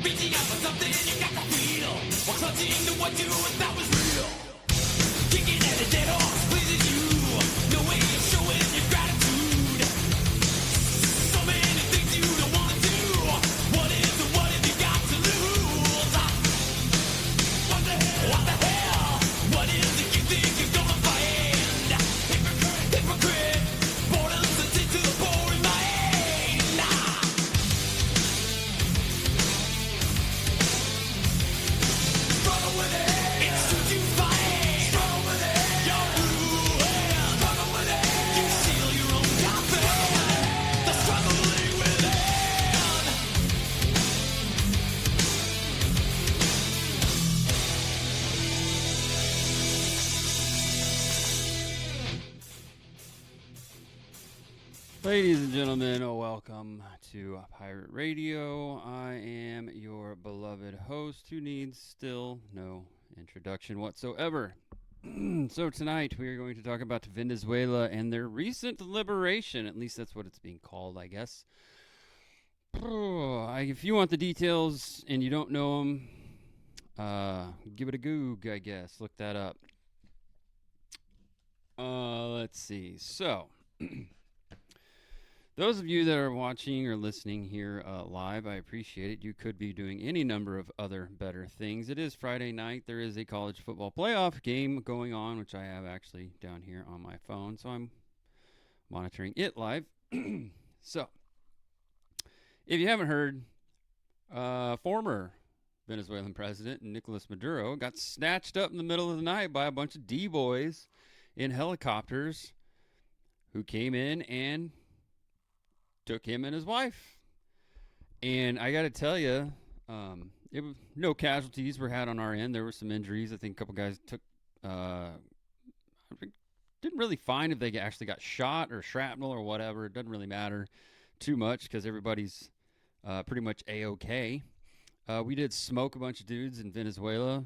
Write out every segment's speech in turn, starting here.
reaching out for something you got to feel, or clutching to what you thought was real. Kicking at a dead horse pleases you. No way of showing your gratitude. So many things you don't want to do. What have you got to lose? What the hell? What the hell? What is it you think you're gonna find? Hypocrite, hypocrite. Boredom's the tip to the boring mind. Struggle with it. It's too to fight. Struggle with it. You're ruined. Struggle with it. You steal your own coffin. The struggling within. Ladies and gentlemen, welcome to Pirate Radio. I am your beloved host who needs still no introduction whatsoever. So tonight we are going to talk about Venezuela and their recent liberation. At least that's what it's being called, I guess. If you want the details and you don't know them, give it a goog, I guess. Look that up. Let's see. So... Those of you that are watching or listening here live, I appreciate it. You could be doing any number of other better things. It is Friday night. There is a college football playoff game going on, which I have actually down here on my phone. So I'm monitoring it live. So, if you haven't heard, former Venezuelan president Nicolas Maduro got snatched up in the middle of the night by a bunch of D-boys in helicopters who came in and took him and his wife. And I got to tell you, no casualties were had on our end. There were some injuries. I think a couple guys took, didn't really find if they actually got shot or shrapnel or whatever. It doesn't really matter too much because everybody's pretty much A-okay. We did smoke a bunch of dudes in Venezuela.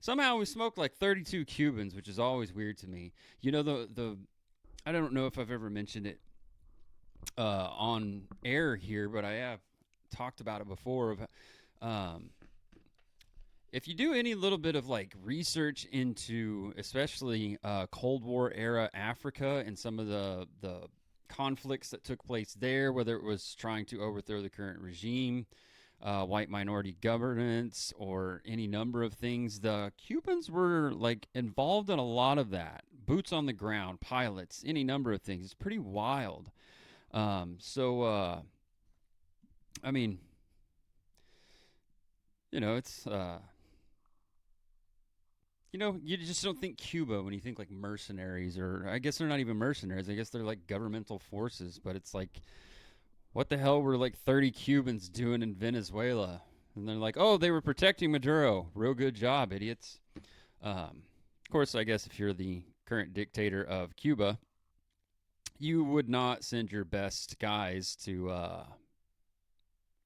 Somehow we smoked like 32 Cubans, which is always weird to me. You know, I don't know if I've ever mentioned it on air here, but I have talked about it before. If you do any little bit of like research into especially Cold War era Africa and some of the conflicts that took place there, whether it was trying to overthrow the current regime, white minority governance, or any number of things, the Cubans were like involved in a lot of that. Boots on the ground, pilots, any number of things. It's pretty wild. I mean, you know, it's, you just don't think Cuba when you think like mercenaries, or I guess they're not even mercenaries. I guess they're like governmental forces, but it's like, what the hell were like 30 Cubans doing in Venezuela? And they're like, oh, they were protecting Maduro. Real good job, idiots. Of course, I guess if you're the current dictator of Cuba, you would not send your best guys to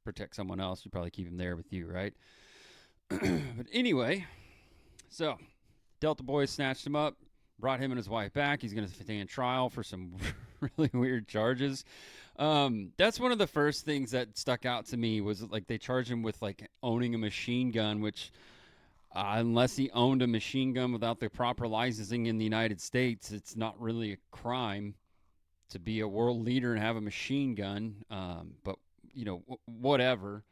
protect someone else. You'd probably keep him there with you, right? But anyway, so Delta boys snatched him up, brought him and his wife back. He's going to stand trial for some really weird charges. That's one of the first things that stuck out to me was like they charged him with like owning a machine gun, which unless he owned a machine gun without the proper licensing in the United States, it's not really a crime to be a world leader and have a machine gun, but whatever.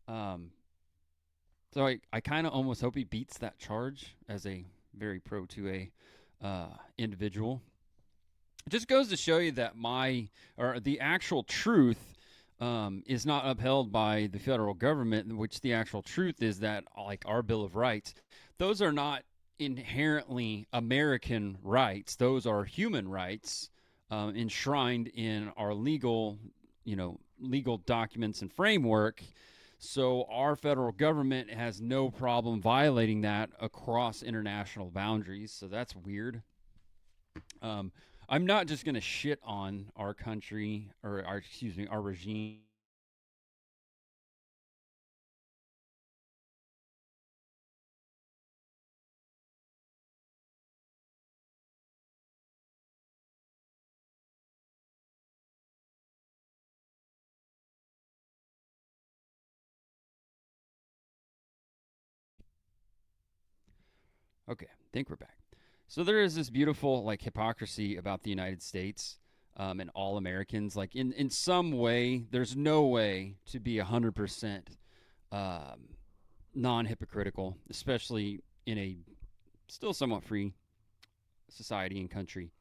So I kind of almost hope he beats that charge as a very pro-2A individual. It just goes to show you that the actual truth is not upheld by the federal government, in which the actual truth is that, like our Bill of Rights, those are not inherently American rights. Those are human rights enshrined in our legal documents and framework. So our federal government has no problem violating that across international boundaries. So that's weird. I'm not just going to shit on our country or our regime Okay, I think we're back. So there is this beautiful like hypocrisy about the United States and all Americans. Like in some way, there's no way to be 100% um, non-hypocritical, especially in a still somewhat free society and country.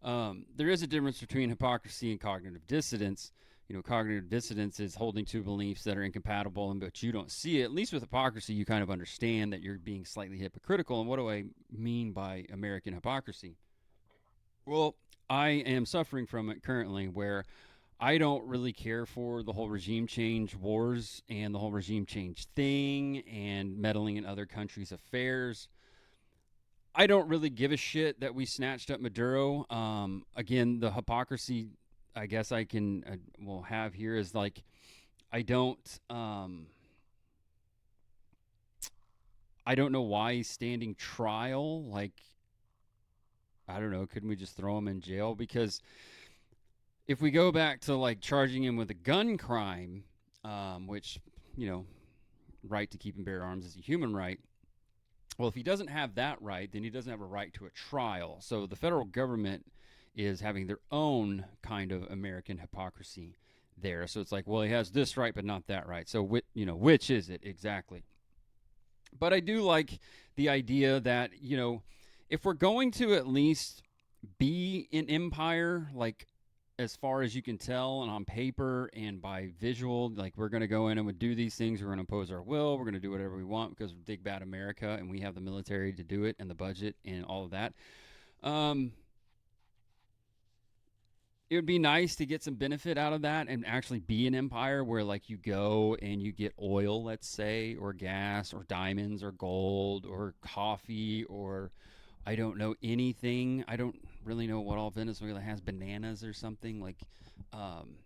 There is a difference between hypocrisy and cognitive dissonance. You know, cognitive dissonance is holding to beliefs that are incompatible, and but you don't see it. At least with hypocrisy, you kind of understand that you're being slightly hypocritical. And what do I mean by American hypocrisy? Well, I am suffering from it currently, where I don't really care for the whole regime change wars and the whole regime change thing and meddling in other countries' affairs. I don't really give a shit that we snatched up Maduro. Again, the hypocrisy, I guess I can will have here is like I don't I don't know why he's standing trial. Like I don't know, couldn't we just throw him in jail? Because if we go back to like charging him with a gun crime, which you know, right to keep and bear arms is a human right. Well, if he doesn't have that right, then he doesn't have a right to a trial. So the federal government is having their own kind of American hypocrisy there. So it's like, well, he has this right, but not that right. So, you know, which is it exactly? But I do like the idea that, you know, if we're going to at least be an empire, like as far as you can tell and on paper and by visual, like we're going to go in and we do these things, we're going to impose our will, we're going to do whatever we want because we're big bad America and we have the military to do it and the budget and all of that. um, it would be nice to get some benefit out of that and actually be an empire where like you go and you get oil, let's say, or gas or diamonds or gold or coffee or I don't know anything. I don't really know what all Venezuela has. Bananas or something like. Um,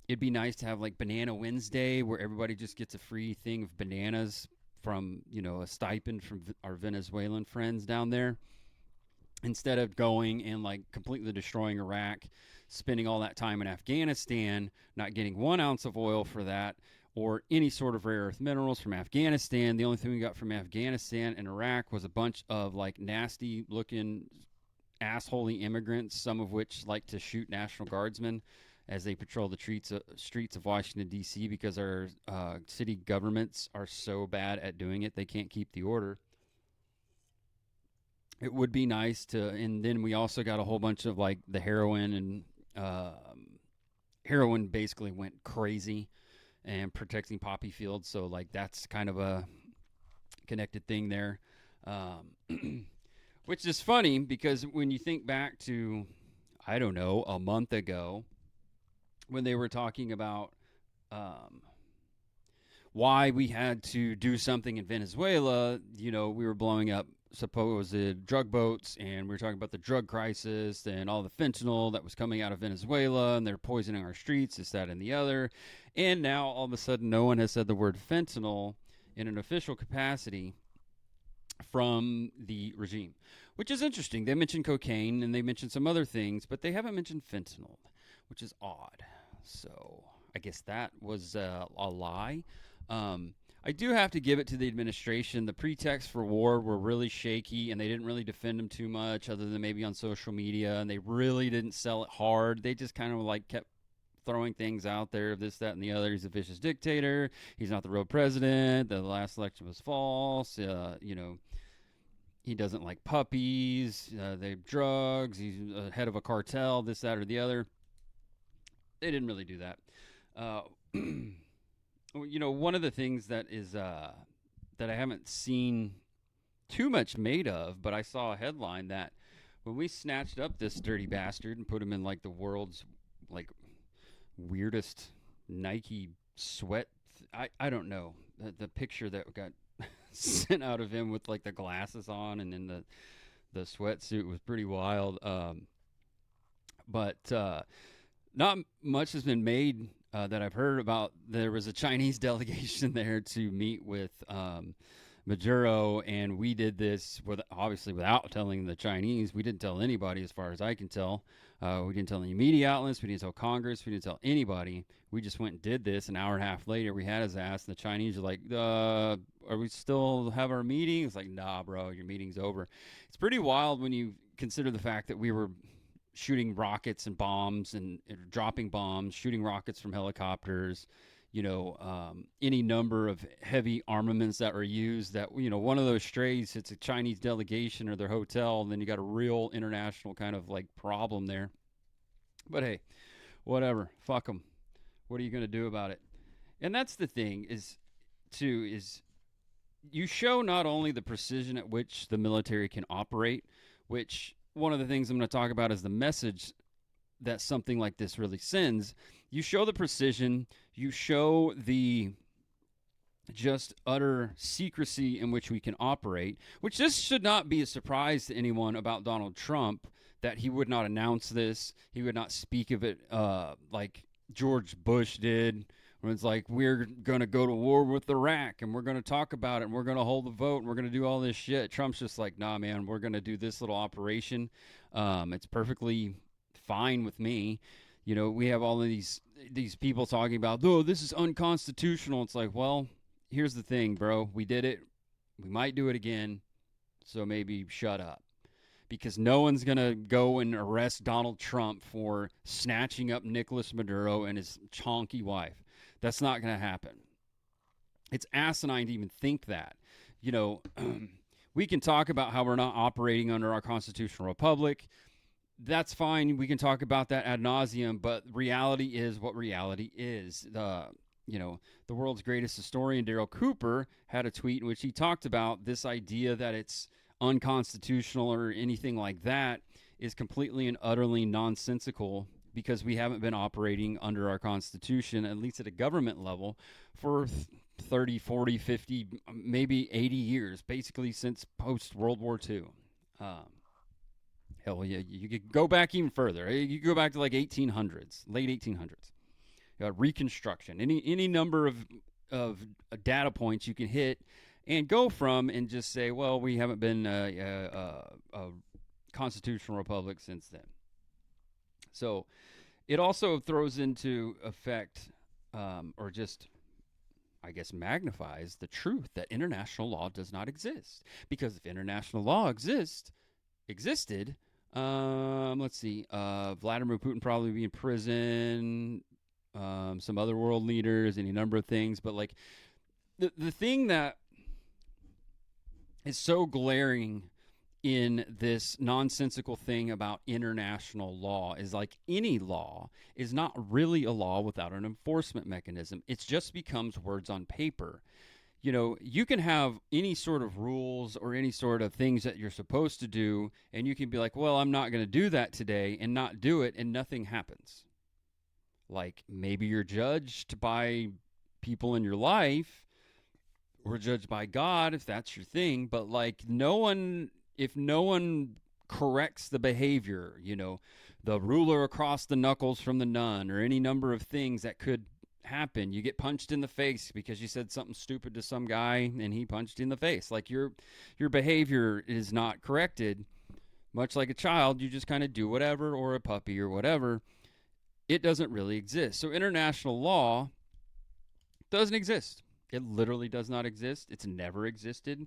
it'd be nice to have like Banana Wednesday, where everybody just gets a free thing of bananas from a stipend from our Venezuelan friends down there, instead of going and like completely destroying Iraq, spending all that time in Afghanistan, not getting 1 ounce of oil for that, or any sort of rare earth minerals from Afghanistan. The only thing we got from Afghanistan and Iraq was a bunch of like nasty looking assholey immigrants, some of which like to shoot National Guardsmen as they patrol the streets of Washington, D.C., because our city governments are so bad at doing it, they can't keep the order. It would be nice to, and then we also got a whole bunch of like the heroin and heroin basically went crazy and protecting poppy fields. So like that's kind of a connected thing there, which is funny because when you think back to, I don't know, a month ago when they were talking about why we had to do something in Venezuela, we were blowing up supposed drug boats, and we were talking about the drug crisis and all the fentanyl that was coming out of Venezuela, and they're poisoning our streets, this, that, and the other. And now all of a sudden, no one has said the word fentanyl in an official capacity from the regime, which is interesting. They mentioned cocaine and they mentioned some other things, but they haven't mentioned fentanyl, which is odd. So I guess that was a lie. I do have to give it to the administration. The pretext for war were really shaky, and they didn't really defend him too much, other than maybe on social media. And they really didn't sell it hard. They just kind of like kept throwing things out there of this, that, and the other. He's a vicious dictator. He's not the real president. The last election was false. He doesn't like puppies. They have drugs. He's head of a cartel. This, that, or the other. They didn't really do that. Uh, one of the things that is that I haven't seen too much made of, but I saw a headline that when we snatched up this dirty bastard and put him in like the world's like weirdest Nike sweat, I don't know, the picture that got sent out of him with like the glasses on and then the sweatsuit was pretty wild. But not much has been made that I've heard about. There was a Chinese delegation there to meet with Maduro, and we did this obviously without telling the Chinese. We didn't tell anybody, as far as I can tell. We didn't tell any media outlets. We didn't tell Congress. We didn't tell anybody. We just went and did this. An hour and a half later, we had his ass, and the Chinese are like, "Are we still have our meeting?" It's like, "Nah, bro, your meeting's over." It's pretty wild when you consider the fact that we were shooting rockets and bombs and dropping bombs, shooting rockets from helicopters, any number of heavy armaments that were used. That, one of those strays hits a Chinese delegation or their hotel, and then you got a real international kind of like problem there. But hey, whatever, fuck them. What are you going to do about it? And that's the thing is you show not only the precision at which the military can operate, which one of the things I'm going to talk about is the message that something like this really sends. You show the precision, you show the just utter secrecy in which we can operate, which this should not be a surprise to anyone about Donald Trump, that he would not announce this, he would not speak of it like George Bush did, when it's like, we're going to go to war with Iraq and we're going to talk about it and we're going to hold the vote and we're going to do all this shit. Trump's just like, nah, man, we're going to do this little operation. It's perfectly fine with me. We have all of these people talking about, oh, this is unconstitutional. It's like, well, here's the thing, bro. We did it. We might do it again. So maybe shut up. Because no one's going to go and arrest Donald Trump for snatching up Nicolas Maduro and his chonky wife. That's not going to happen. It's asinine to even think that. We can talk about how we're not operating under our constitutional republic. That's fine. We can talk about that ad nauseum, but reality is what reality is. The world's greatest historian, Daryl Cooper, had a tweet in which he talked about this idea that it's unconstitutional or anything like that is completely and utterly nonsensical, because we haven't been operating under our Constitution, at least at a government level, for 30, 40, 50, maybe 80 years, basically since post-World War II. Hell, yeah, you could go back even further. You could go back to like 1800s, late 1800s. Reconstruction, any number of data points you can hit and go from and just say, well, we haven't been a constitutional republic since then. So it also throws into effect, or just, I guess, magnifies the truth that international law does not exist. Because if international law existed, let's see, Vladimir Putin probably be in prison, some other world leaders, any number of things. But like the thing that is so glaring in this nonsensical thing about international law is, like, any law is not really a law without an enforcement mechanism. It just becomes words on paper. You can have any sort of rules or any sort of things that you're supposed to do, and you can be like, well, I'm not going to do that today, and not do it, and nothing happens. Like, maybe you're judged by people in your life, or judged by God, if that's your thing, but like, if no one corrects the behavior, the ruler across the knuckles from the nun, or any number of things that could happen. You get punched in the face because you said something stupid to some guy and he punched you in the face. Like, your behavior is not corrected. Much like a child, you just kind of do whatever, or a puppy or whatever. It doesn't really exist. So international law doesn't exist. It literally does not exist. It's never existed.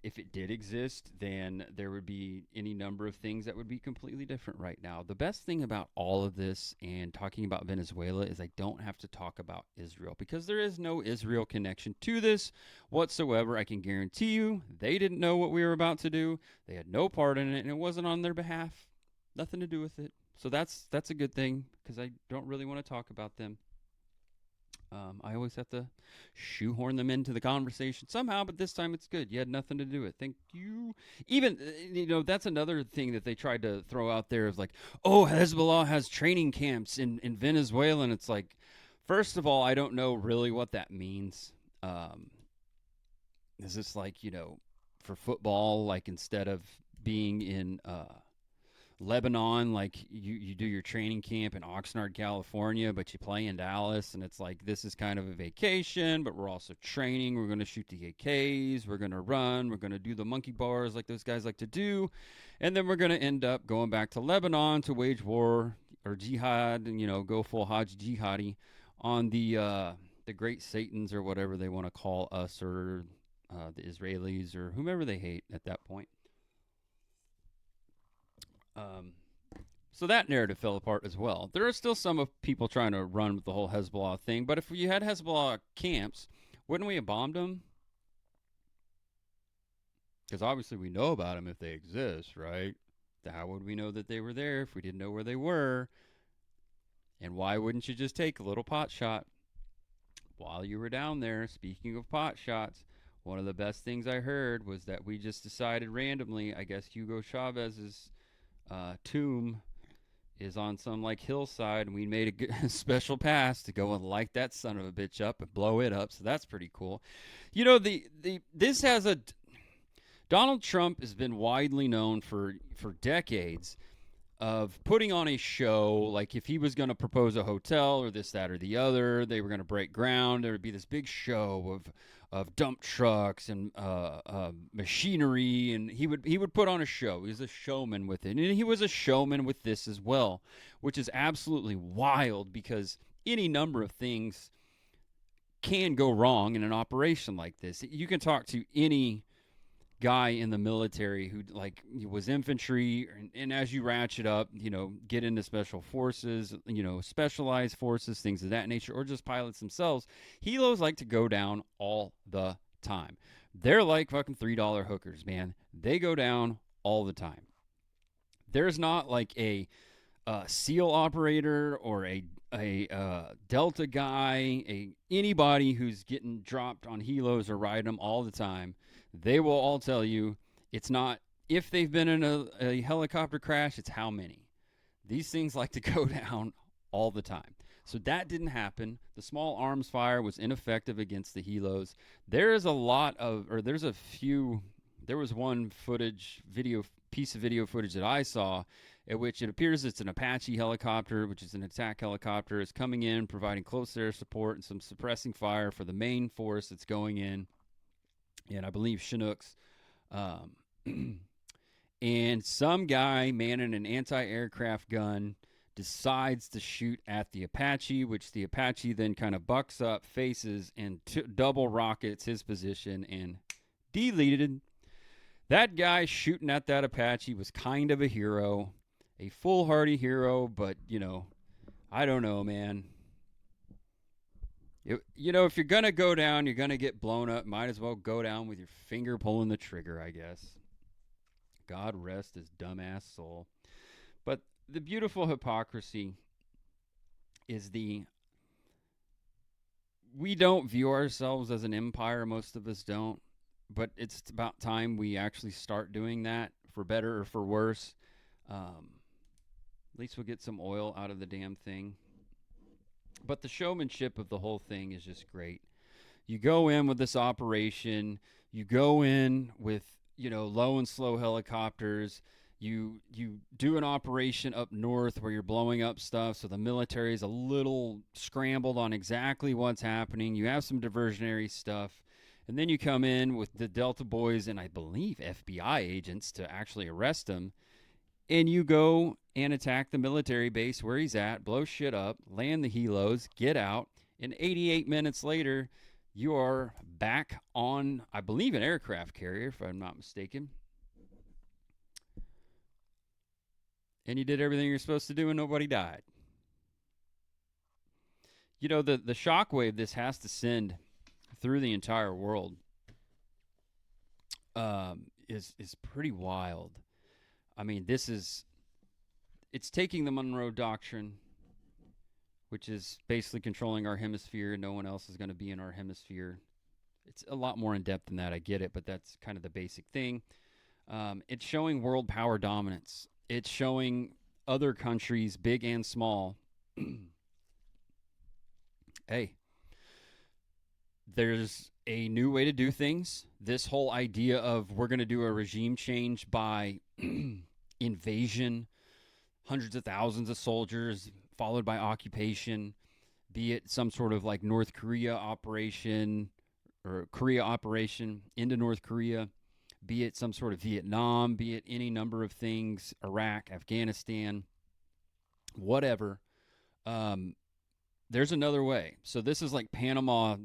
If it did exist, then there would be any number of things that would be completely different right now. The best thing about all of this and talking about Venezuela is I don't have to talk about Israel, because there is no Israel connection to this whatsoever. I can guarantee you they didn't know what we were about to do. They had no part in it, and it wasn't on their behalf. Nothing to do with it. So that's a good thing, because I don't really want to talk about them. I always have to shoehorn them into the conversation somehow, but this time it's good. You had nothing to do with it. Thank you. Even, that's another thing that they tried to throw out there, is like, oh, Hezbollah has training camps in Venezuela. And it's like, first of all, I don't know really what that means. Is this like, for football, like instead of being in Lebanon, like you do your training camp in Oxnard, California, but you play in Dallas, and it's like this is kind of a vacation, but we're also training. We're going to shoot the AKs, we're going to run, we're going to do the monkey bars like those guys like to do, and then we're going to end up going back to Lebanon to wage war or jihad, and go full Hajj jihadi on the great Satans or whatever they want to call us or the Israelis or whomever they hate at that point. Um, so that narrative fell apart as well. There are still some of people trying to run with the whole Hezbollah thing, but if you had Hezbollah camps, wouldn't we have bombed them? Because obviously we know about them if they exist, right? How would we know that they were there if we didn't know where they were? And why wouldn't you just take a little pot shot while you were down there? Speaking of pot shots, one of the best things I heard was that we just decided randomly, I guess Hugo Chavez's tomb is on some like hillside, and we made a special pass to go and light that son of a bitch up and blow it up. So that's pretty cool. This has a Donald Trump has been widely known for decades of putting on a show. Like if he was going to propose a hotel or this, that, or the other, they were going to break ground. There would be this big show of dump trucks and machinery, and he would put on a show. He was a showman with it, and he was a showman with this as well, which is absolutely wild because any number of things can go wrong in an operation like this. You can talk to any guy in the military who like was infantry, and as you ratchet up, get into special forces, specialized forces, things of that nature, or just pilots themselves, helos like to go down all the time. They're like fucking $3 hookers, man. They go down all the time. There's not like a SEAL operator or a Delta guy, anybody who's getting dropped on helos or riding them all the time. They will all tell you it's not if they've been in a helicopter crash, it's how many. These things like to go down all the time. So that didn't happen. The small arms fire was ineffective against the helos. There is a lot of, or there's a few, there was one piece of video footage that I saw at which it appears it's an Apache helicopter, which is an attack helicopter, is coming in, providing close air support and some suppressing fire for the main force that's going in. And I believe Chinooks. And some guy manning an anti-aircraft gun decides to shoot at the Apache, which the Apache then kind of bucks up, faces, and double rockets his position and deleted. That guy shooting at that Apache was kind of a hero, a foolhardy hero, but, I don't know, man. If you're going to go down, you're going to get blown up. Might as well go down with your finger pulling the trigger, I guess. God rest his dumbass soul. But the beautiful hypocrisy is we don't view ourselves as an empire. Most of us don't. But it's about time we actually start doing that, for better or for worse. At least we'll get some oil out of the damn thing. But the showmanship of the whole thing is just great. You go in with this operation. You go in with, low and slow helicopters. You do an operation up north where you're blowing up stuff, so the military is a little scrambled on exactly what's happening. You have some diversionary stuff. And then you come in with the Delta boys and I believe FBI agents to actually arrest him. And you go and attack the military base where he's at, blow shit up, land the helos, get out. And 88 minutes later, you are back on, I believe, an aircraft carrier, if I'm not mistaken. And you did everything you're supposed to do and nobody died. The shockwave this has to send through the entire world is pretty wild. I mean, it's taking the Monroe Doctrine, which is basically controlling our hemisphere. No one else is going to be in our hemisphere. It's a lot more in depth than that. I get it, but that's kind of the basic thing. It's showing world power dominance. It's showing other countries, big and small. Hey, there's a new way to do things. This whole idea of we're going to do a regime change by invasion hundreds of thousands of soldiers, followed by occupation, be it some sort of like North Korea operation or Korea operation into North Korea, be it some sort of Vietnam, be it any number of things, Iraq, Afghanistan, whatever. Um, there's another way. So this is like Panama, I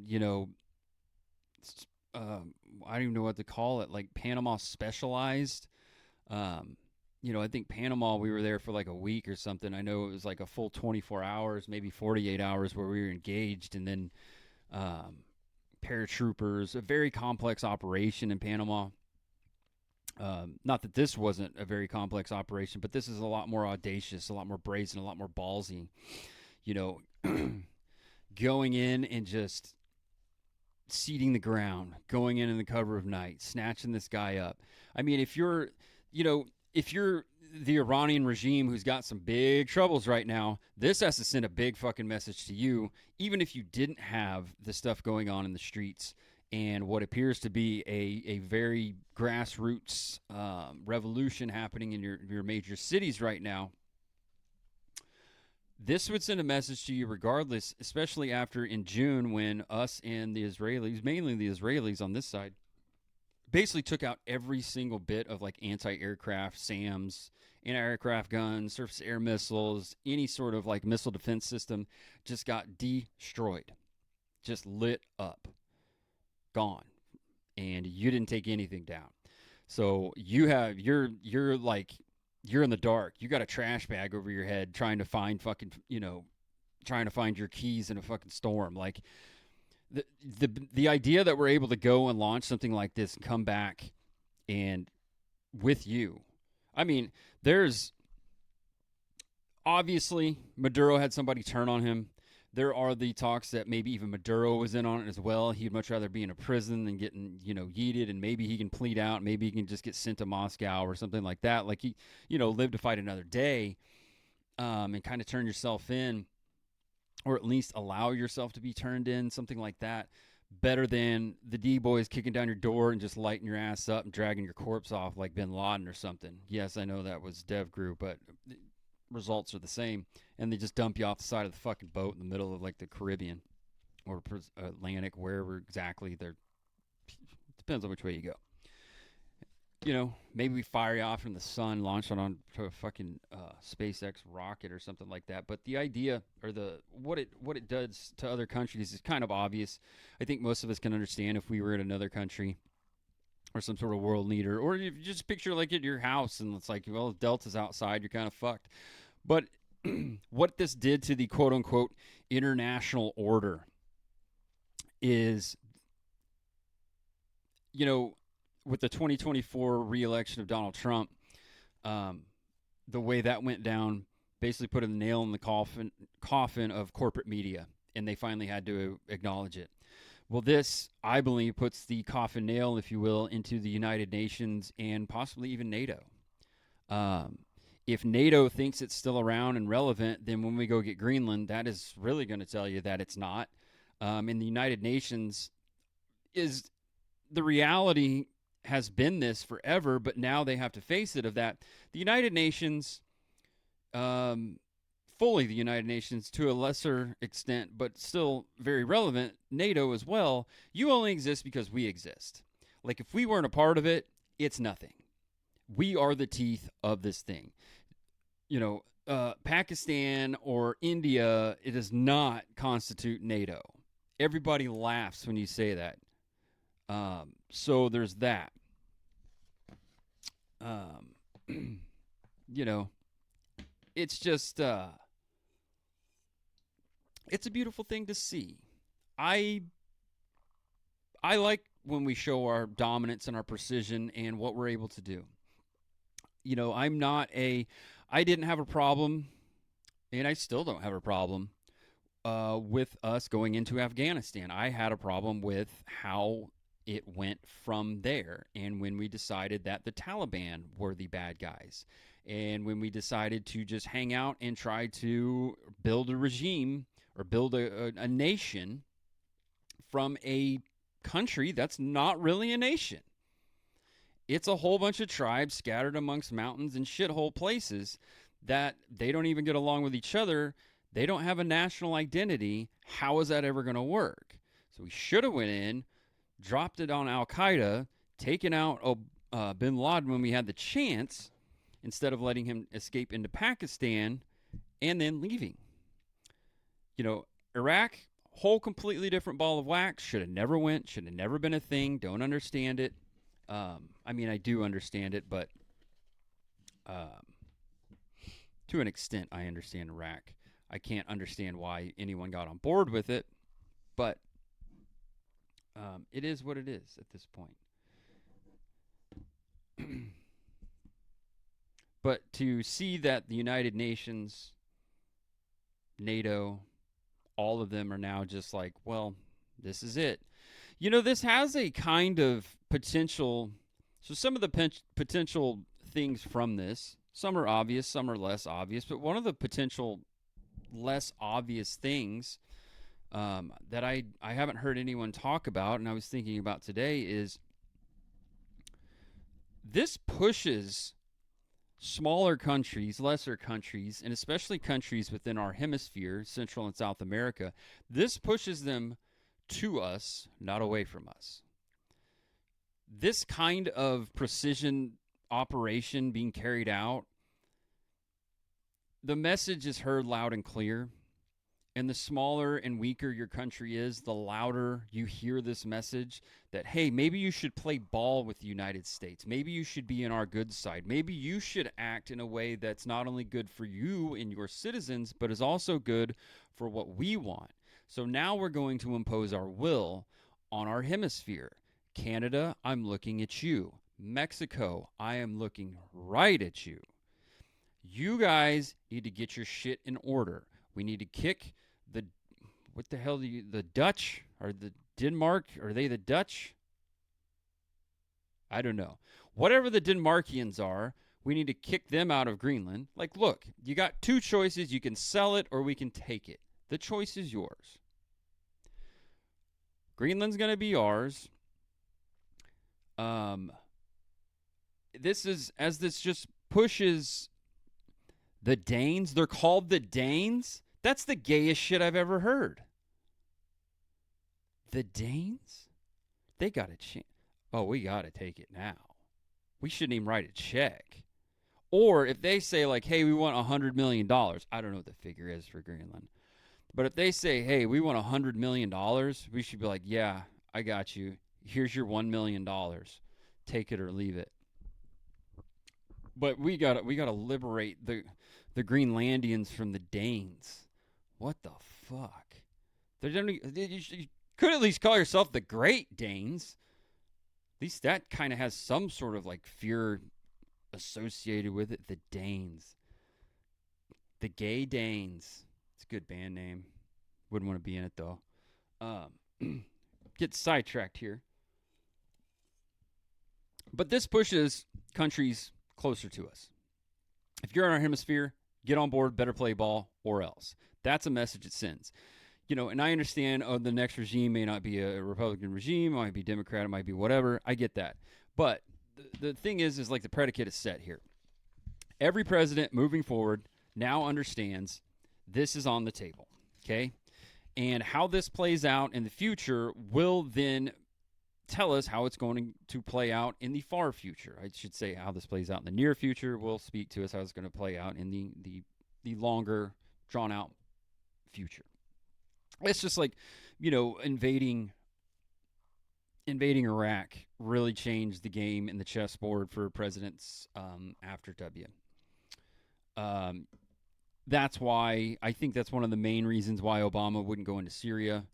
don't even know what to call it, like Panama specialized. Um, I think Panama, we were there for like a week or something. I know it was like a full 24 hours, maybe 48 hours where we were engaged. And then paratroopers, a very complex operation in Panama. Not that this wasn't a very complex operation, but this is a lot more audacious, a lot more brazen, a lot more ballsy. Going in and just seeding the ground, going in the cover of night, snatching this guy up. I mean, if you're the Iranian regime who's got some big troubles right now, this has to send a big fucking message to you, even if you didn't have the stuff going on in the streets and what appears to be a very grassroots revolution happening in your major cities right now. This would send a message to you regardless, especially after in June when us and the Israelis, mainly the Israelis on this side, basically took out every single bit of like anti-aircraft SAMs, anti-aircraft guns, surface air missiles, any sort of like missile defense system just got destroyed, just lit up, gone, and you didn't take anything down. So you're in the dark. You got a trash bag over your head trying to find trying to find your keys in a fucking storm. Like the idea that we're able to go and launch something like this and come back and with you. I mean, there's obviously Maduro had somebody turn on him. There are the talks that maybe even Maduro was in on it as well. He'd much rather be in a prison than getting, yeeted, and maybe he can plead out. Maybe he can just get sent to Moscow or something like that. Like he, live to fight another day, and kind of turn yourself in, or at least allow yourself to be turned in, something like that. Better than the D-boys kicking down your door and just lighting your ass up and dragging your corpse off like Bin Laden or something. Yes, I know that was Dev Group, but results are the same, and they just dump you off the side of the fucking boat in the middle of like the Caribbean or Atlantic, wherever exactly they're. Depends on which way you go. Maybe we fire you off from the sun, launch it onto a fucking SpaceX rocket or something like that. But the idea or what it does to other countries is kind of obvious. I think most of us can understand if we were in another country or some sort of world leader, or you just picture like at your house and it's like, well, if Delta's outside, you're kind of fucked. But what this did to the quote-unquote international order is, with the 2024 re-election of Donald Trump, the way that went down basically put a nail in the coffin of corporate media, and they finally had to acknowledge it. Well, this, I believe, puts the coffin nail, if you will, into the United Nations and possibly even NATO. If NATO thinks it's still around and relevant, then when we go get Greenland, that is really going to tell you that it's not. And the United Nations is the reality has been this forever, but now they have to face it of that. The United Nations, fully the United Nations to a lesser extent, but still very relevant, NATO as well, you only exist because we exist. Like if we weren't a part of it, it's nothing. We are the teeth of this thing. Pakistan or India, it does not constitute NATO. Everybody laughs when you say that. So there's that. It's just, it's a beautiful thing to see. I like when we show our dominance and our precision and what we're able to do. I didn't have a problem, and I still don't have a problem with us going into Afghanistan. I had a problem with how it went from there, and when we decided that the Taliban were the bad guys, and when we decided to just hang out and try to build a regime or build a nation from a country that's not really a nation. It's a whole bunch of tribes scattered amongst mountains and shithole places that they don't even get along with each other. They don't have a national identity. How is that ever going to work? So we should have went in, dropped it on Al Qaeda, taken out bin Laden when we had the chance, instead of letting him escape into Pakistan and then leaving. Iraq, whole completely different ball of wax. Should have never went. Should have never been a thing. Don't understand it. I mean, I do understand it, but to an extent, I understand Iraq. I can't understand why anyone got on board with it, but it is what it is at this point. But to see that the United Nations, NATO, all of them are now just like, well, this is it. This has a kind of potential. So some of the potential things from this, some are obvious, some are less obvious, but one of the potential less obvious things that I haven't heard anyone talk about, and I was thinking about today, is this pushes smaller countries, lesser countries, and especially countries within our hemisphere, Central and South America, this pushes them to us, not away from us. This kind of precision operation being carried out, the message is heard loud and clear. And the smaller and weaker your country is, the louder you hear this message that, hey, maybe you should play ball with the United States. Maybe you should be in our good side. Maybe you should act in a way that's not only good for you and your citizens, but is also good for what we want. So now we're going to impose our will on our hemisphere. Canada, I'm looking at you. Mexico, I am looking right at you. You guys need to get your shit in order. We need to kick the Dutch or the Denmark? Are they the Dutch? I don't know. Whatever the Denmarkians are, we need to kick them out of Greenland. Like, look, you got two choices. You can sell it or we can take it. The choice is yours. Greenland's going to be ours. This just pushes the Danes. They're called the Danes. That's the gayest shit I've ever heard. The Danes? They got a chance. Oh, we got to take it now. We shouldn't even write a check. Or if they say, like, hey, we want $100 million. I don't know what the figure is for Greenland. But if they say, hey, we want $100 million, we should be like, yeah, I got you. Here's your $1 million. Take it or leave it. But we got to liberate the Greenlandians from the Danes. What the fuck? You could at least call yourself the Great Danes. At least that kind of has some sort of like fear associated with it. The Danes. The Gay Danes. It's a good band name. Wouldn't want to be in it though. Get sidetracked here. But this pushes countries closer to us. If you're in our hemisphere, get on board, better play ball, or else. That's a message it sends. And I understand, the next regime may not be a Republican regime, it might be Democrat, it might be whatever. I get that. But the thing is like the predicate is set here. Every president moving forward now understands this is on the table, okay? And how this plays out in the future will then tell us how it's going to play out in the far future. I should say how this plays out in the near future will speak to us how it's going to play out in the longer, drawn-out future. It's just like, invading Iraq really changed the game in the chessboard for presidents after W. That's why I think that's one of the main reasons why Obama wouldn't go into Syria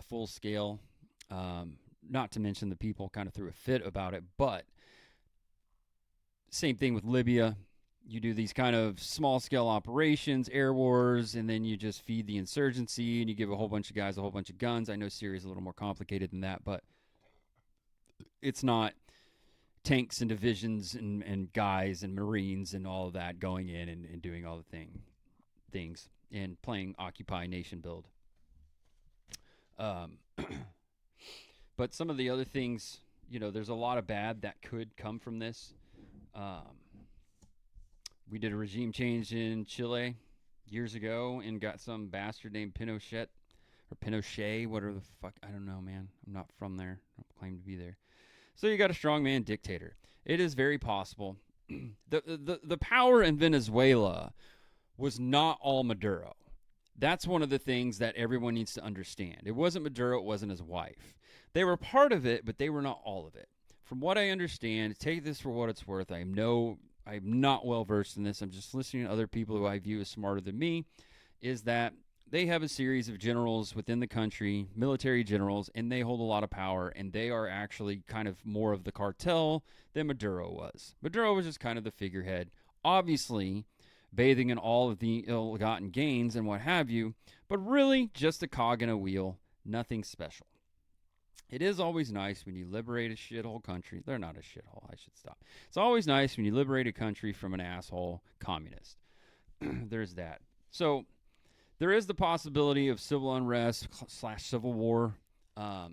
full scale. Not to mention the people kind of threw a fit about it, but same thing with Libya. You do these kind of small-scale operations, air wars, and then you just feed the insurgency, and you give a whole bunch of guys a whole bunch of guns. I know Syria's a little more complicated than that, but it's not tanks and divisions and guys and Marines and all of that going in and doing all the things and playing Occupy Nation Build. But some of the other things, there's a lot of bad that could come from this. We did a regime change in Chile years ago and got some bastard named Pinochet or Pinochet, whatever the fuck. I don't know, man. I'm not from there. I don't claim to be there. So you got a strongman dictator. It is very possible. The power in Venezuela was not all Maduro. That's one of the things that everyone needs to understand. It wasn't Maduro, it wasn't his wife. They were part of it, but they were not all of it. From what I understand, take this for what it's worth. I'm not well versed in this. I'm just listening to other people who I view as smarter than me. Is that they have a series of generals within the country, military generals, and they hold a lot of power, and they are actually kind of more of the cartel than Maduro was. Maduro was just kind of the figurehead. Obviously, bathing in all of the ill-gotten gains and what have you, but really just a cog in a wheel, nothing special. It is always nice when you liberate a shithole country. They're not a shithole, I should stop. It's always nice when you liberate a country from an asshole communist. There's that. So there is the possibility of civil unrest / civil war. Oh,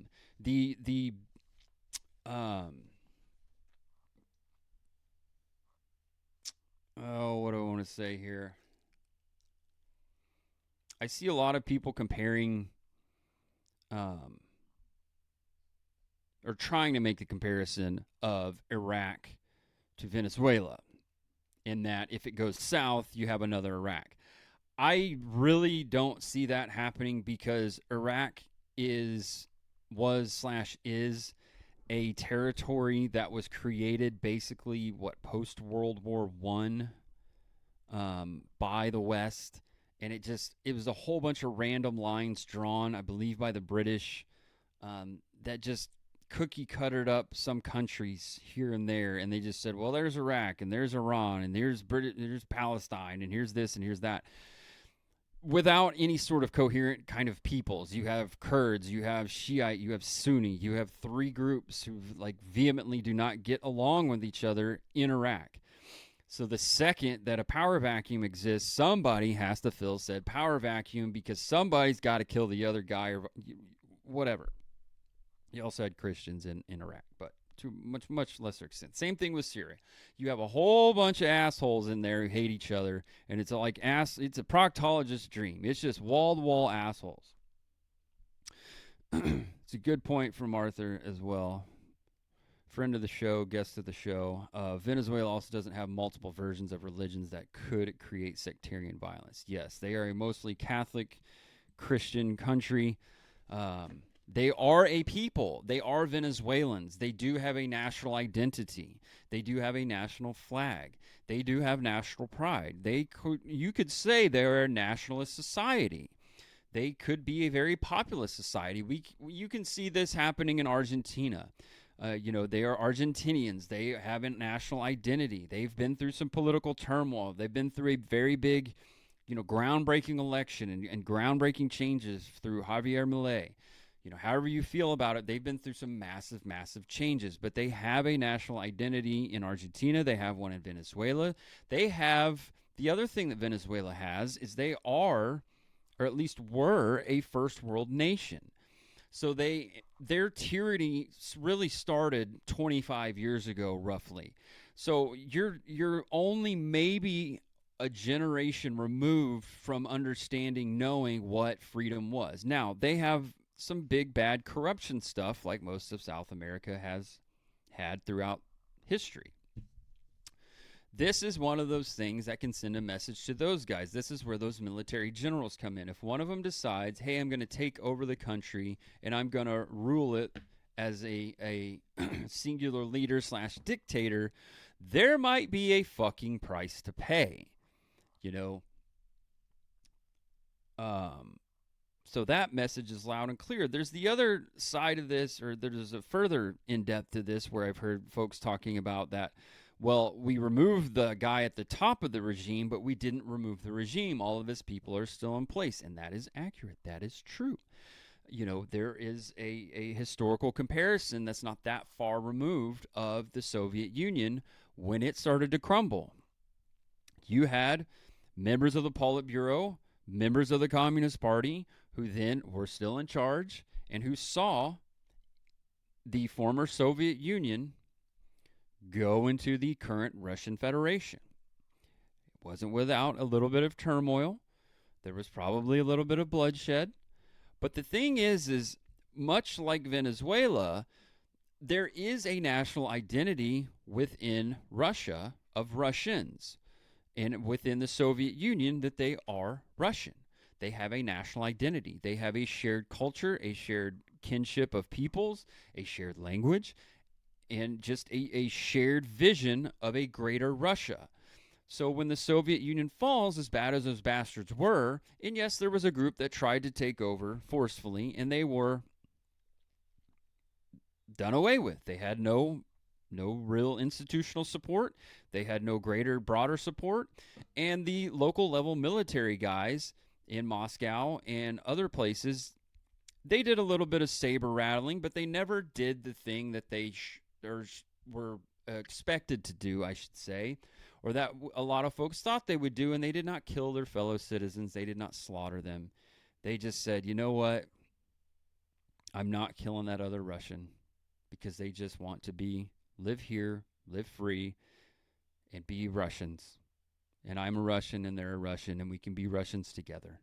what do I want to say here? I see a lot of people comparing, or trying to make the comparison of Iraq to Venezuela, in that if it goes south, you have another Iraq. I really don't see that happening because Iraq was a territory that was created basically post World War I by the West, and it was a whole bunch of random lines drawn, I believe, by the British that just cookie cuttered up some countries here and there, and they just said, well, there's Iraq and there's Iran and there's Palestine and here's this and here's that, without any sort of coherent kind of peoples. You have Kurds, you have Shiite, you have Sunni, you have three groups who vehemently do not get along with each other in Iraq. So the second that a power vacuum exists, somebody has to fill said power vacuum because somebody's got to kill the other guy or whatever. You also had Christians in Iraq, but to much lesser extent. Same thing with Syria. You have a whole bunch of assholes in there who hate each other, and it's it's a proctologist's dream. It's just wall-to-wall assholes. It's a good point from Arthur as well. Friend of the show, guest of the show. Venezuela also doesn't have multiple versions of religions that could create sectarian violence. Yes, they are a mostly Catholic, Christian country. They are a people. They are Venezuelans. They do have a national identity. They do have a national flag. They do have national pride. You could say they're a nationalist society. They could be a very populist society. You can see this happening in Argentina. They are Argentinians. They have a national identity. They've been through some political turmoil. They've been through a very big, groundbreaking election and groundbreaking changes through Javier Milei. However you feel about it, they've been through some massive, massive changes, but they have a national identity in Argentina. They have one in Venezuela. The other thing that Venezuela has is they are, or at least were, a first world nation. So their tyranny really started 25 years ago, roughly. So you're only maybe a generation removed from knowing what freedom was. Now, they have some big bad corruption stuff like most of South America has had throughout history. This is one of those things that can send a message to those guys. This is where those military generals come in. If one of them decides, hey, I'm going to take over the country and I'm going to rule it as a singular leader / dictator, there might be a fucking price to pay. So that message is loud and clear. There's the other side of this, or there's a further in-depth to this where I've heard folks talking about that, well, we removed the guy at the top of the regime, but we didn't remove the regime. All of his people are still in place, and that is accurate. That is true. There is a historical comparison that's not that far removed of the Soviet Union when it started to crumble. You had members of the Politburo, members of the Communist Party, who then were still in charge and who saw the former Soviet Union go into the current Russian Federation. wasn't without a little bit of turmoil. There was probably a little bit of bloodshed. But the thing is much like Venezuela, there is a national identity within Russia of Russians and within the Soviet Union that they are Russian. They have a national identity. They have a shared culture, a shared kinship of peoples, a shared language, and just a shared vision of a greater Russia. So when the Soviet Union falls, as bad as those bastards were, and yes, there was a group that tried to take over forcefully, and they were done away with. They had no real institutional support. They had no greater, broader support. And the local level military guys in Moscow and other places, they did a little bit of saber rattling, but they never did the thing that they were expected to do, I should say, or that a lot of folks thought they would do, and they did not kill their fellow citizens. They did not slaughter them. They just said, you know what? I'm not killing that other Russian, because they just want to live here, live free, and be Russians. And I'm a Russian and they're a Russian, and we can be Russians together.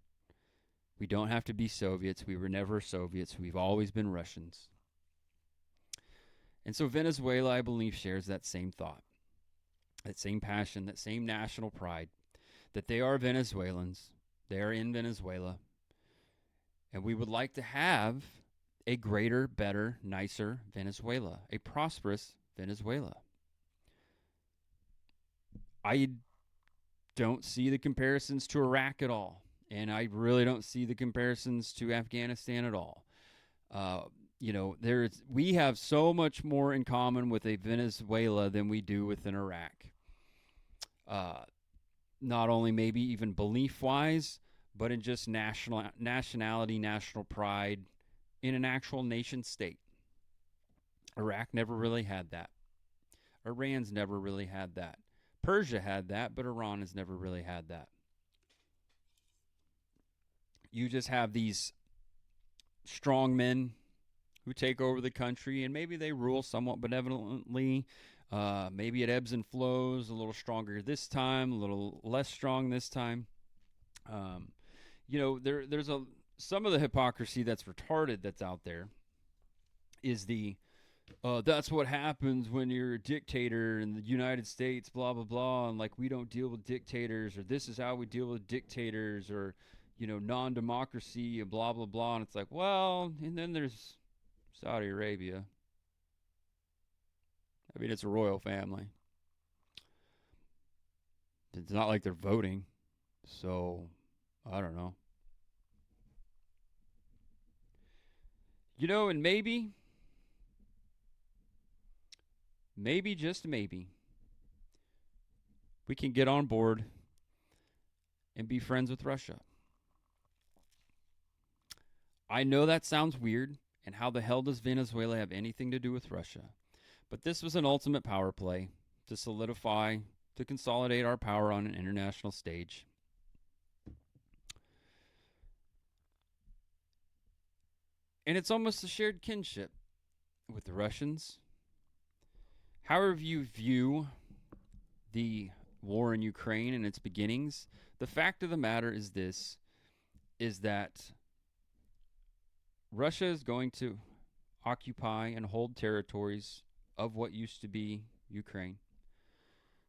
We don't have to be Soviets. We were never Soviets. We've always been Russians. And so Venezuela, I believe, shares that same thought, that same passion, that same national pride, that they are Venezuelans. They are in Venezuela. And we would like to have a greater, better, nicer Venezuela, a prosperous Venezuela. I don't see the comparisons to Iraq at all, and I really don't see the comparisons to Afghanistan at all. We have so much more in common with a Venezuela than we do with an Iraq. Not only maybe even belief-wise, but in just nationality, national pride, in an actual nation state. Iraq never really had that. Iran's never really had that. Persia had that, but Iran has never really had that. You just have these strong men who take over the country, and maybe they rule somewhat benevolently. Maybe it ebbs and flows, a little stronger this time, a little less strong this time. There's some of the hypocrisy that's retarded that's out there is that's what happens when you're a dictator in the United States, blah, blah, blah, and like we don't deal with dictators, or this is how we deal with dictators, or, non-democracy, and blah, blah, blah. And it's like, well, and then there's Saudi Arabia. I mean, it's a royal family. It's not like they're voting, so I don't know. And maybe, just maybe, we can get on board and be friends with Russia. I know that sounds weird, and how the hell does Venezuela have anything to do with Russia? But this was an ultimate power play to solidify, to consolidate our power on an international stage. And it's almost a shared kinship with the Russians. However you view the war in Ukraine and its beginnings, the fact of the matter is that Russia is going to occupy and hold territories of what used to be Ukraine.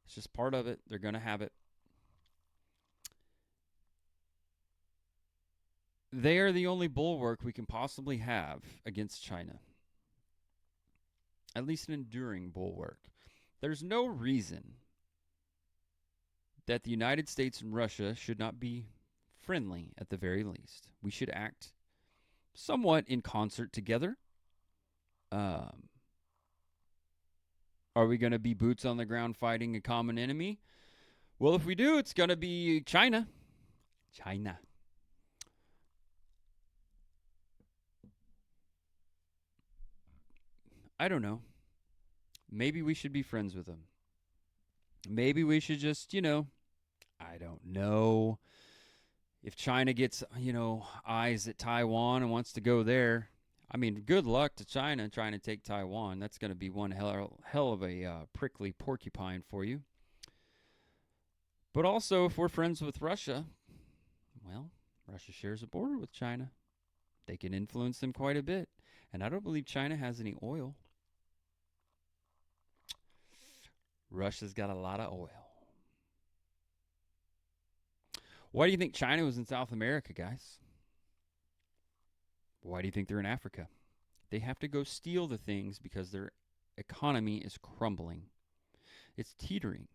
It's just part of it. They're going to have it. They are the only bulwark we can possibly have against China. At least an enduring bulwark. There's no reason that the United States and Russia should not be friendly at the very least. We should act somewhat in concert together. Are we going to be boots on the ground fighting a common enemy? Well, if we do, it's going to be China. China. I don't know. Maybe we should be friends with them. Maybe we should just, I don't know. If China gets, eyes at Taiwan and wants to go there, I mean, good luck to China trying to take Taiwan. That's going to be one hell of a prickly porcupine for you. But also, if we're friends with Russia, well, Russia shares a border with China. They can influence them quite a bit. And I don't believe China has any oil. Russia's got a lot of oil. Why do you think China was in South America, guys? Why do you think they're in Africa? They have to go steal the things because their economy is crumbling. It's teetering.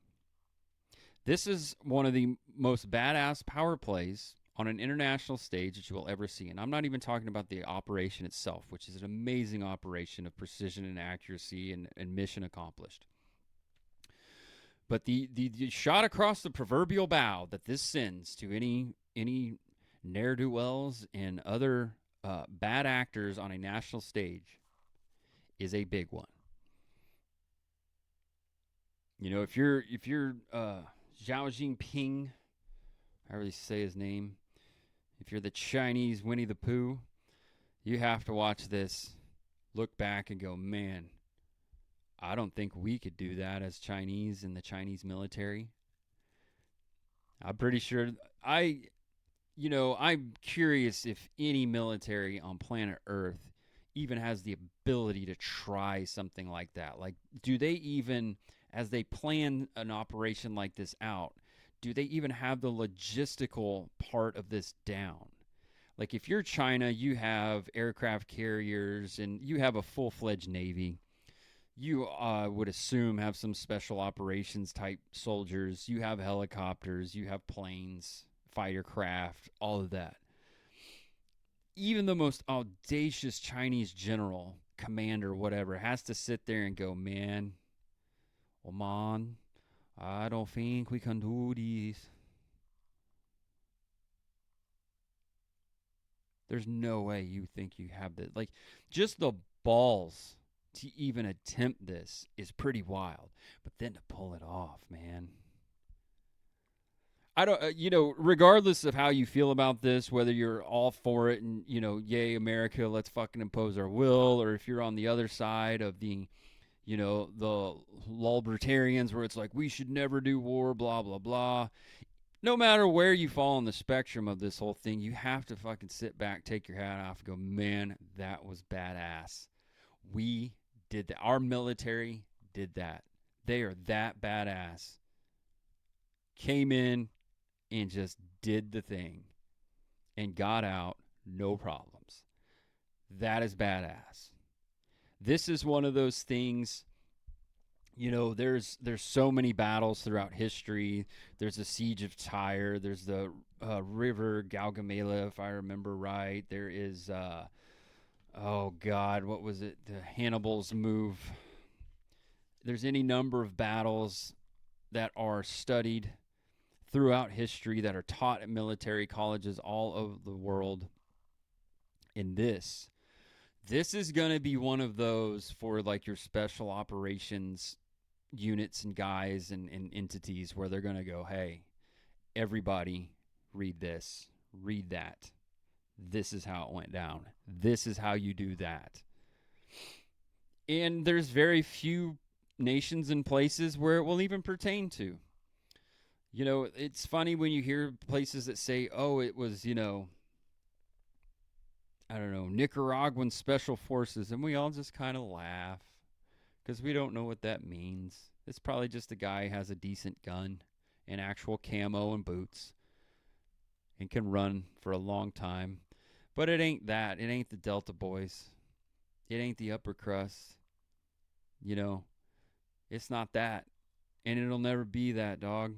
This is one of the most badass power plays on an international stage that you will ever see. And I'm not even talking about the operation itself, which is an amazing operation of precision and accuracy and mission accomplished. But the shot across the proverbial bow that this sends to any ne'er-do-wells and other bad actors on a national stage is a big one. You know, if you're Xiao Jinping, however you say his name, if you're the Chinese Winnie the Pooh, you have to watch this, look back and go, man, I don't think we could do that as Chinese in the Chinese military. I'm pretty sure I'm curious if any military on planet Earth even has the ability to try something like that. Like, do they even, as they plan an operation like this out, do they even have the logistical part of this down? Like, if you're China, you have aircraft carriers and you have a full-fledged Navy. You would assume have some special operations type soldiers. You have helicopters. You have planes, fighter craft, all of that. Even the most audacious Chinese general, commander, whatever, has to sit there and go, man, Oman, I don't think we can do this. There's no way you think you have this. Like, just the balls to even attempt this is pretty wild. But then to pull it off, man. I don't, regardless of how you feel about this, whether you're all for it and, yay, America, let's fucking impose our will, or if you're on the other side of the libertarians where it's like, we should never do war, blah, blah, blah. No matter where you fall on the spectrum of this whole thing, you have to fucking sit back, take your hat off, and go, man, that was badass. We did that. Our military did that. They are that badass. Came in and just did the thing and got out, no problems. That is badass. This is one of those things, there's so many battles throughout history. There's the Siege of Tyre. There's the River Gaugamela, if I remember right. There is, oh God, what was it? The Hannibal's move. There's any number of battles that are studied throughout history that are taught at military colleges all over the world. And this is going to be one of those for like your special operations units and guys and entities where they're going to go, hey, everybody read this, read that. This is how it went down. This is how you do that. And there's very few nations and places where it will even pertain to. It's funny when you hear places that say, oh, it was, Nicaraguan special forces. And we all just kind of laugh because we don't know what that means. It's probably just a guy who has a decent gun and actual camo and boots and can run for a long time. But it ain't that. It ain't the Delta Boys. It ain't the upper crust. It's not that. And it'll never be that, dog.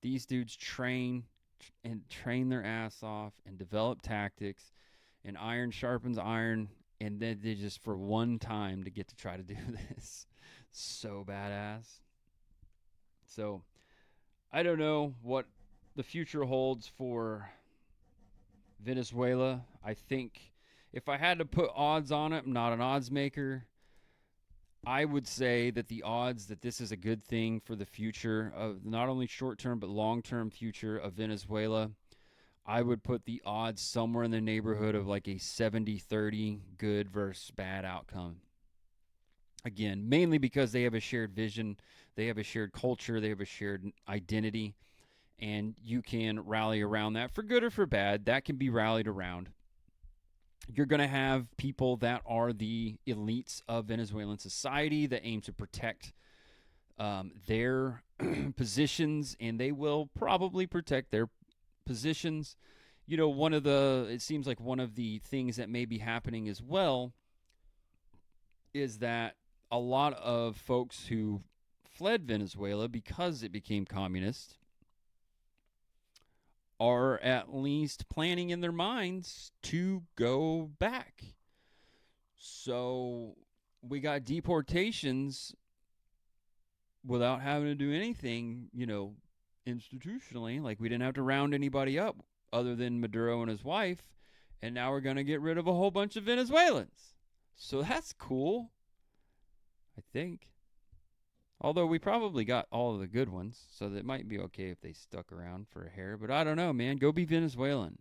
These dudes train their ass off and develop tactics, and iron sharpens iron, and then they just for one time to get to try to do this. So badass. So I don't know what the future holds for Venezuela. I think if I had to put odds on it, I'm not an odds maker. I would say that the odds that this is a good thing for the future of not only short-term but long-term future of Venezuela, I would put the odds somewhere in the neighborhood of like a 70-30 good versus bad outcome. Again, mainly because they have a shared vision, they have a shared culture, they have a shared identity, and you can rally around that for good or for bad. That can be rallied around. You're going to have people that are the elites of Venezuelan society that aim to protect their positions, and they will probably protect their positions. It seems like one of the things that may be happening as well is that a lot of folks who fled Venezuela because it became communist are at least planning in their minds to go back. So we got deportations without having to do anything, institutionally. Like, we didn't have to round anybody up other than Maduro and his wife. And now we're going to get rid of a whole bunch of Venezuelans. So that's cool, I think. Although we probably got all of the good ones, so that might be okay if they stuck around for a hair. But I don't know, man. Go be Venezuelan.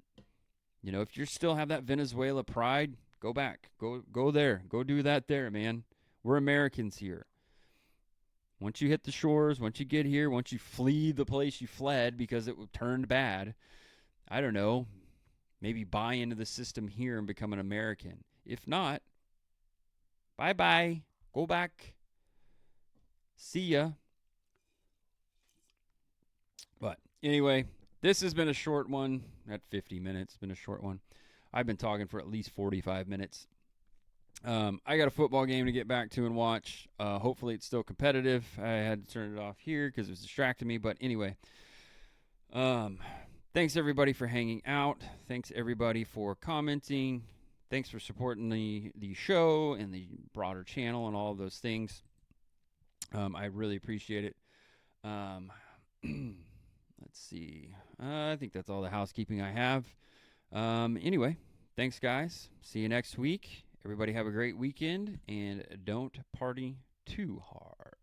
If you still have that Venezuela pride, go back. Go there. Go do that there, man. We're Americans here. Once you hit the shores, once you get here, once you flee the place you fled because it turned bad, I don't know, maybe buy into the system here and become an American. If not, bye-bye. Go back. See ya. But anyway, this has been a short one. At 50 minutes, it's been a short one. I've been talking for at least 45 minutes. I got a football game to get back to and watch. Hopefully it's still competitive. I had to turn it off here because it was distracting me. But anyway, thanks everybody for hanging out. Thanks everybody for commenting. Thanks for supporting the show and the broader channel and all of those things. I really appreciate it. Let's see. I think that's all the housekeeping I have. Anyway, thanks, guys. See you next week. Everybody have a great weekend, and don't party too hard.